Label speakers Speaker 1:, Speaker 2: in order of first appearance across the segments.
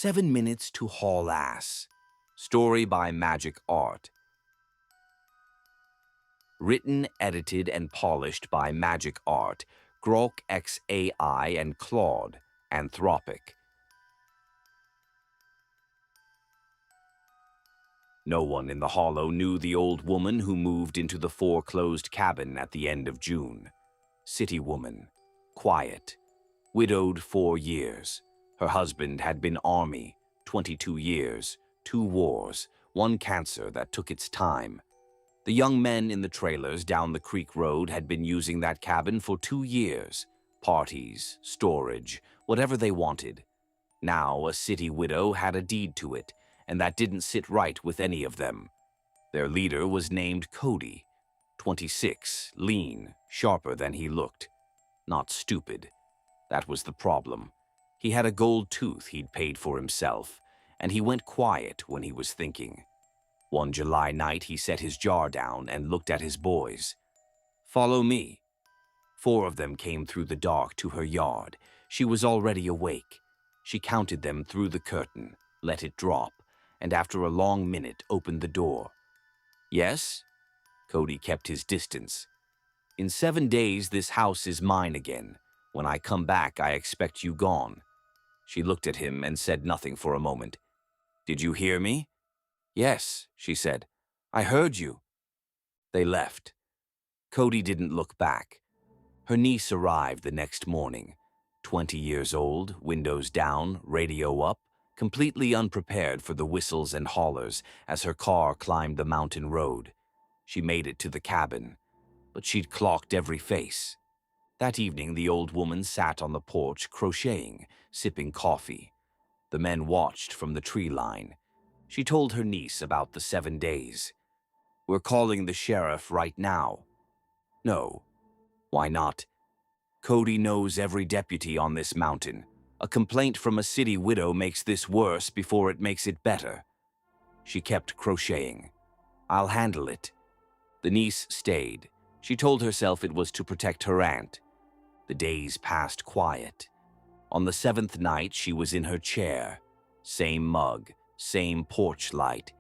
Speaker 1: 7 Minutes to Haul Ass. Story by Magic Art. Written, edited, and polished by Magic Art, Grok XAI and Claude, Anthropic. No one in the hollow knew the old woman who moved into the foreclosed cabin at the end of June. City woman, quiet, widowed 4 years. Her husband had been Army, 22 years, 2 wars, 1 cancer that took its time. The young men in the trailers down the creek road had been using that cabin for 2 years. Parties, storage, whatever they wanted. Now a city widow had a deed to it, and that didn't sit right with any of them. Their leader was named Cody, 26, lean, sharper than he looked. Not stupid. That was the problem. He had a gold tooth he'd paid for himself, and he went quiet when he was thinking. One July night, he set his jar down and looked at his boys. "Follow me." 4 of them came through the dark to her yard. She was already awake. She counted them through the curtain, let it drop, and after a long minute opened the door. "Yes?" Cody kept his distance. "In 7 days, this house is mine again. When I come back, I expect you gone." She looked at him and said nothing for a moment. "Did you hear me?" "Yes," she said. "I heard you." They left. Cody didn't look back. Her niece arrived the next morning. 20 years old, windows down, radio up, completely unprepared for the whistles and hollers as her car climbed the mountain road. She made it to the cabin, but she'd clocked every face. That evening, the old woman sat on the porch crocheting, sipping coffee. The men watched from the tree line. She told her niece about the 7 days. "We're calling the sheriff right now." "No." "Why not?" "Cody knows every deputy on this mountain. A complaint from a city widow makes this worse before it makes it better." She kept crocheting. "I'll handle it." The niece stayed. She told herself it was to protect her aunt. The days passed quiet. On the 7th night, she was in her chair. Same mug, same porch light.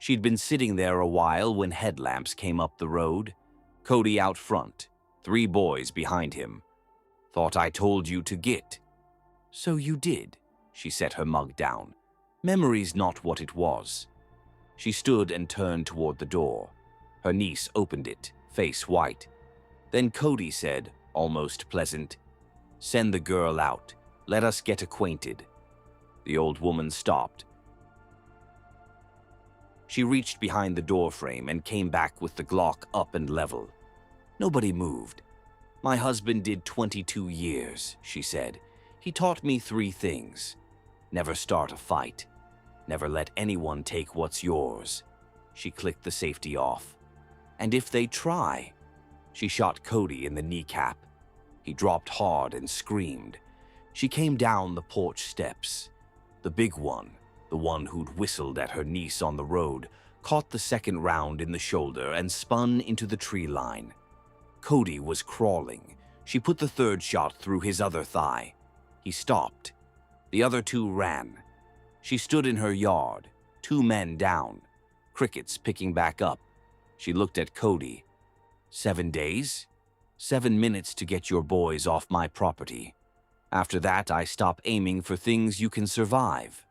Speaker 1: She'd been sitting there a while when headlamps came up the road. Cody out front, 3 boys behind him. "Thought I told you to git." "So you did." She set her mug down. "Memory's not what it was." She stood and turned toward the door. Her niece opened it, face white. Then Cody said, almost pleasant, "Send the girl out. Let us get acquainted." The old woman stopped. She reached behind the doorframe and came back with the Glock up and level. Nobody moved. "My husband did 22 years, she said. "He taught me 3 things. Never start a fight. Never let anyone take what's yours." She clicked the safety off. "And if they try..." She shot Cody in the kneecap. He dropped hard and screamed. She came down the porch steps. The big one, the one who'd whistled at her niece on the road, caught the 2nd round in the shoulder and spun into the tree line. Cody was crawling. She put the 3rd shot through his other thigh. He stopped. The other 2 ran. She stood in her yard, 2 men down, crickets picking back up. She looked at Cody. 7 days? 7 minutes to get your boys off my property. After that, I stop aiming for things you can survive."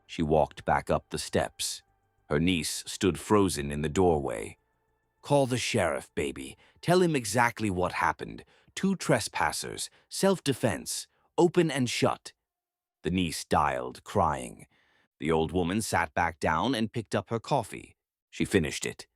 Speaker 1: She walked back up the steps. Her niece stood frozen in the doorway. "Call the sheriff, baby. Tell him exactly what happened. 2 trespassers, self-defense, open and shut." The niece dialed, crying. The old woman sat back down and picked up her coffee. She finished it.